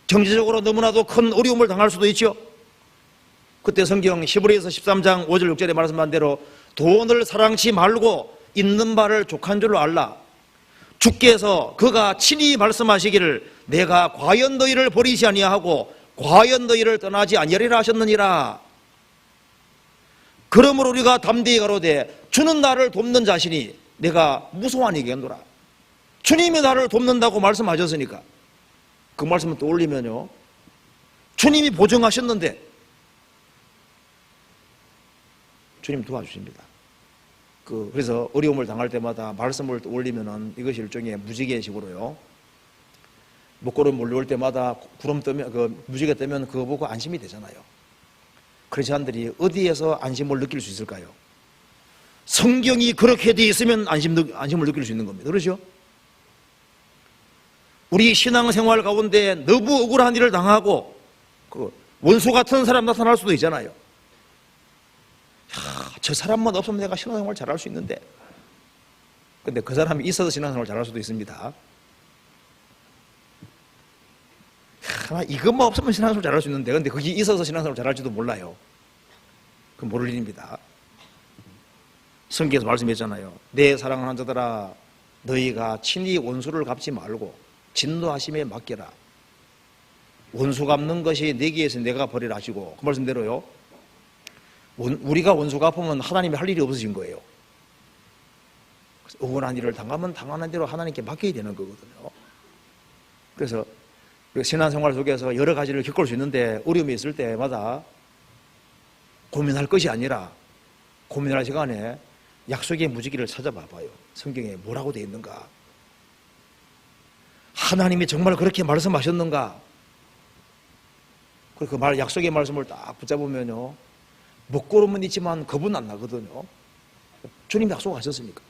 경제적으로 너무나도 큰 어려움을 당할 수도 있죠. 그때 성경 히브리서 13장 5절 6절에 말씀한 대로 돈을 사랑치 말고 있는 바를 족한 줄로 알라. 주께서 그가 친히 말씀하시기를 내가 과연 너희를 버리지 아니하고 과연 너희를 떠나지 아니하리라 하셨느니라. 그러므로 우리가 담대히 가로되 주는 나를 돕는 자신이 내가 무소하니겠노라. 주님이 나를 돕는다고 말씀하셨으니까 그 말씀을 떠올리면요, 주님이 보증하셨는데 주님 도와주십니다. 그래서 어려움을 당할 때마다 말씀을 올리면은 이것이 일종의 무지개식으로요, 먹구름 몰려올 때마다 구름 뜨면 무지개 뜨면 그거 보고 안심이 되잖아요. 크리스찬들이 어디에서 안심을 느낄 수 있을까요? 성경이 그렇게 되어 있으면 안심을 느낄 수 있는 겁니다. 그렇죠? 우리 신앙생활 가운데 너무 억울한 일을 당하고 원수 같은 사람 나타날 수도 있잖아요. 저 사람만 없으면 내가 신앙생활 잘할 수 있는데, 근데 그 사람이 있어서 신앙생활 잘할 수도 있습니다. 이것만 없으면 신앙생활 잘할 수 있는데, 근데 그게 있어서 신앙생활 잘할지도 몰라요. 그건 모를 일입니다. 성경에서 말씀했잖아요. 내 사랑하는 자들아, 너희가 친히 원수를 갚지 말고 진노하심에 맡겨라. 원수 갚는 것이 내게에서 내가 벌이라 하시고, 그 말씀대로요, 우리가 원수 갚으면 하나님이 할 일이 없어진 거예요. 억울한 일을 당하면 당하는 대로 하나님께 맡겨야 되는 거거든요. 그래서 신앙생활 속에서 여러 가지를 겪을 수 있는데, 어려움이 있을 때마다 고민할 것이 아니라 고민할 시간에 약속의 무지개를 찾아봐봐요. 성경에 뭐라고 되어 있는가? 하나님이 정말 그렇게 말씀하셨는가? 그리고 그 약속의 말씀을 딱 붙잡으면요, 먹구름은 있지만 겁은 안 나거든요. 주님 약속하셨으니까.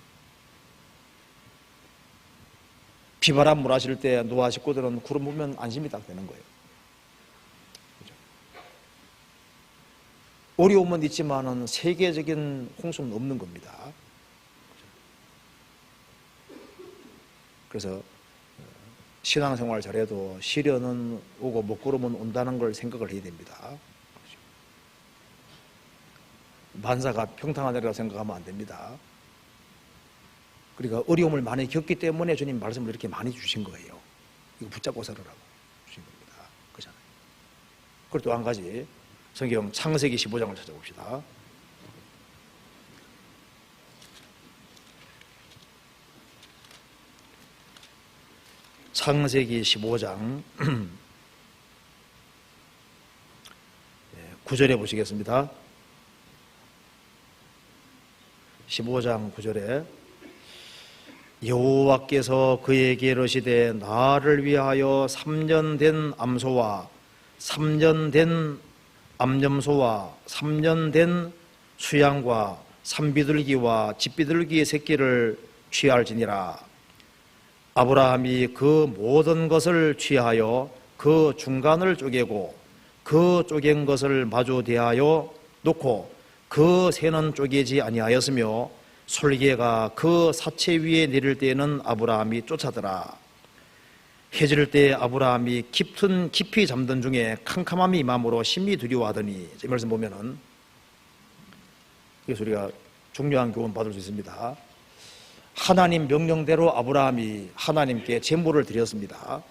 비바람 몰아칠 때 노아 식구들은 구름 보면 안심이 딱 되는 거예요. 그렇죠? 어려움은 있지만은 세계적인 홍수는 없는 겁니다. 그래서 신앙생활 잘해도 시련은 오고 먹구름은 온다는 걸 생각을 해야 됩니다. 만사가 평탄하리라고 생각하면 안 됩니다. 그러니까 어려움을 많이 겪기 때문에 주님 말씀을 이렇게 많이 주신 거예요. 이거 붙잡고 살으라고 주신 겁니다. 그렇잖아요. 그리고 또 한 가지, 성경 창세기 15장을 찾아봅시다. 창세기 15장 9절에 보시겠습니다. 15장 9절에 여호와께서 그에게 이르시되 나를 위하여 3년 된 암소와 3년 된 암염소와 3년 된 수양과 산비둘기와 집비둘기의 새끼를 취할지니라. 아브라함이 그 모든 것을 취하여 그 중간을 쪼개고 그 쪼갠 것을 마주 대하여 놓고 그 새는 쪼개지 아니하였으며 솔개가 그 사체 위에 내릴 때에는 아브라함이 쫓아더라. 해질 때 아브라함이 깊이 잠든 중에 캄캄함이 임함으로 심히 두려워하더니, 이 말씀 보면은 그래서 우리가 중요한 교훈 받을 수 있습니다. 하나님 명령대로 아브라함이 하나님께 제물을 드렸습니다.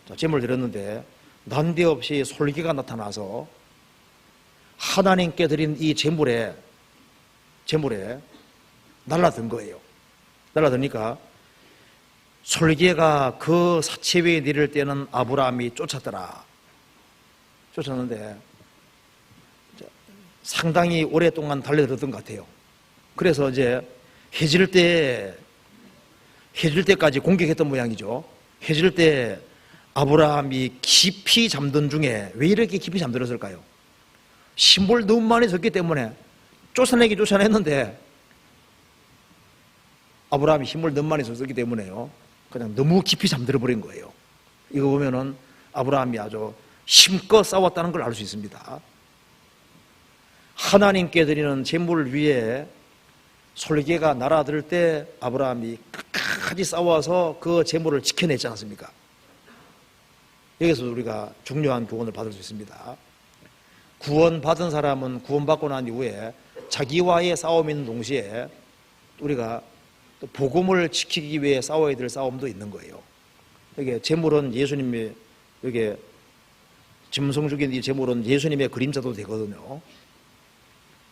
자, 제물을 드렸는데 난데없이 솔개가 나타나서 하나님께 드린 이 제물에 날라든 거예요. 날라드니까 솔개가 그 사체 위에 내릴 때는 아브라함이 쫓았더라. 쫓았는데 상당히 오랫동안 달려들었던 것 같아요. 그래서 이제 해질 때까지 공격했던 모양이죠. 해질 때 아브라함이 깊이 잠든 중에, 왜 이렇게 깊이 잠들었을까요? 힘을 너무 많이 썼기 때문에 쫓아냈는데 아브라함이 힘을 너무 많이 썼기 때문에요, 그냥 너무 깊이 잠들어 버린 거예요. 이거 보면은 아브라함이 아주 힘껏 싸웠다는 걸 알 수 있습니다. 하나님께 드리는 제물 위에 솔개가 날아들 때 아브라함이 끝까지 싸워서 그 제물을 지켜냈지 않습니까? 여기서 우리가 중요한 교훈을 받을 수 있습니다. 구원받은 사람은 구원받고 난 이후에 자기와의 싸움이 있는 동시에 우리가 또 복음을 지키기 위해 싸워야 될 싸움도 있는 거예요. 여기 제물은 예수님의, 여기 짐승 죽인 이 제물은 예수님의 그림자도 되거든요.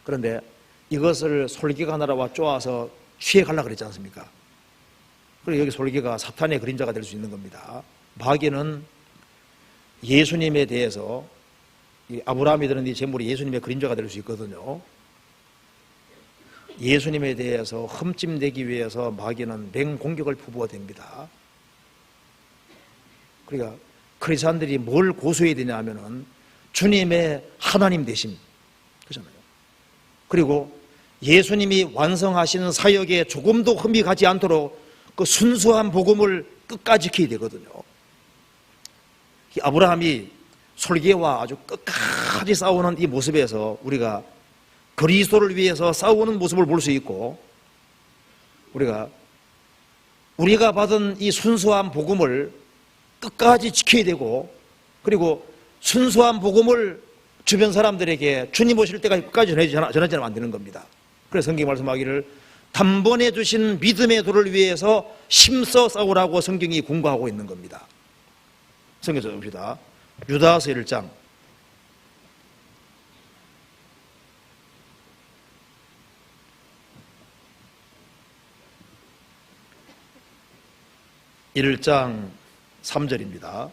그런데 이것을 솔개가 하나와 쪼아서 취해가려고 그랬지 않습니까? 그리고 여기 솔개가 사탄의 그림자가 될 수 있는 겁니다. 마귀는 예수님에 대해서 이 아브라함이 드는 이 제물이 예수님의 그림자가 될 수 있거든요. 예수님에 대해서 흠집내기 위해서 마귀는 맹공격을 표부가 됩니다. 그러니까 크리스찬들이 뭘 고수해야 되냐 하면은 주님의 하나님 되심, 그렇잖아요. 그리고 예수님이 완성하시는 사역에 조금도 흠이 가지 않도록 그 순수한 복음을 끝까지 지켜야 되거든요. 아브라함이 솔개와 아주 끝까지 싸우는 이 모습에서 우리가 그리스도를 위해서 싸우는 모습을 볼 수 있고, 우리가 받은 이 순수한 복음을 끝까지 지켜야 되고, 그리고 순수한 복음을 주변 사람들에게 주님 오실 때까지 끝까지 전하지는 안 되는 겁니다. 그래서 성경이 말씀하기를 단번에 주신 믿음의 도를 위해서 힘써 싸우라고 성경이 공고하고 있는 겁니다. 성경 봅시다. 유다서 1장 1장 3절입니다.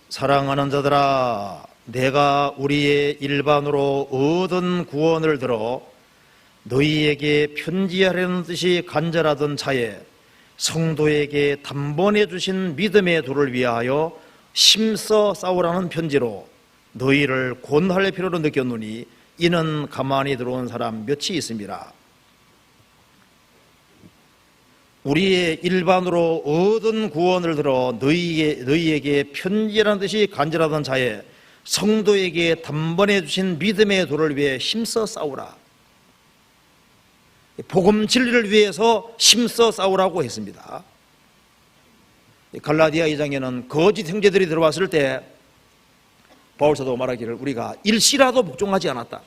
사랑하는 자들아, 내가 우리의 일반으로 얻은 구원을 들어 너희에게 편지하려는 듯이 간절하던 차에 성도에게 단번에 주신 믿음의 도를 위하여 힘써 싸우라는 편지로 너희를 권할 필요로 느꼈노니 이는 가만히 들어온 사람 몇이 있음이라. 우리의 일반으로 얻은 구원을 들어 너희에게 편지라는 듯이 간절하던 자에 성도에게 단번에 주신 믿음의 도를 위해 힘써 싸우라. 복음 진리를 위해서 힘써 싸우라고 했습니다. 갈라디아 2장에는 거짓 형제들이 들어왔을 때 바울사도 말하기를 우리가 일시라도 복종하지 않았다.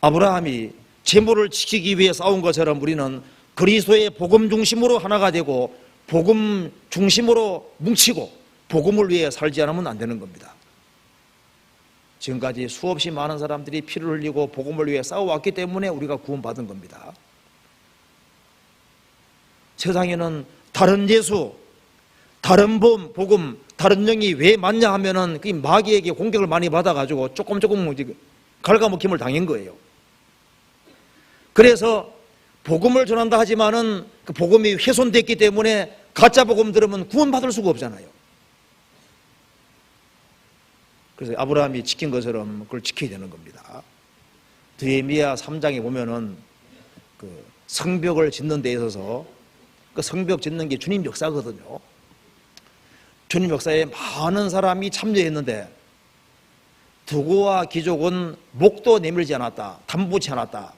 아브라함이 재물을 지키기 위해 싸운 것처럼 우리는 그리스도의 복음 중심으로 하나가 되고 복음 중심으로 뭉치고 복음을 위해 살지 않으면 안 되는 겁니다. 지금까지 수없이 많은 사람들이 피를 흘리고 복음을 위해 싸워왔기 때문에 우리가 구원받은 겁니다. 세상에는 다른 예수, 다른 복음, 다른 영이 왜 맞냐 하면은 그 마귀에게 공격을 많이 받아가지고 조금 갉아먹힘을 당한 거예요. 그래서 복음을 전한다 하지만은 그 복음이 훼손됐기 때문에 가짜 복음 들으면 구원받을 수가 없잖아요. 그래서 아브라함이 지킨 것처럼 그걸 지켜야 되는 겁니다. 느헤미야 3장에 보면은 그 성벽을 짓는 데 있어서 그 성벽 짓는 게 주님 역사거든요. 주님 역사에 많은 사람이 참여했는데 두고와 귀족은 목도 내밀지 않았다, 담보치 않았다,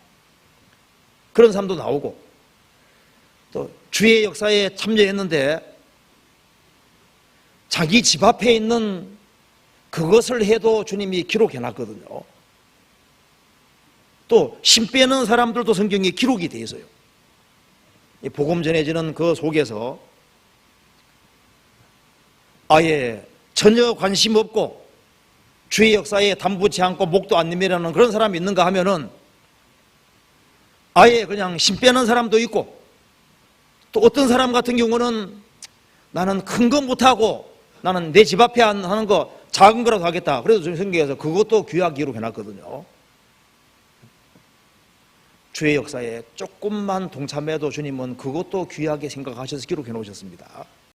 그런 사람도 나오고, 또 주의 역사에 참여했는데 자기 집 앞에 있는 그것을 해도 주님이 기록해놨거든요. 또 심 빼는 사람들도 성경에 기록이 돼 있어요. 복음 전해지는 그 속에서 아예 전혀 관심 없고 주의 역사에 담보치 않고 목도 안 내밀라는 그런 사람이 있는가 하면은 아예 그냥 심 빼는 사람도 있고, 또 어떤 사람 같은 경우는 나는 큰 거 못하고 나는 내 집 앞에 하는 거 작은 거라도 하겠다. 그래서 성경에서 그것도 귀하게 기록해놨거든요. 주의 역사에 조금만 동참해도 주님은 그것도 귀하게 생각하셔서 기록해 놓으셨습니다.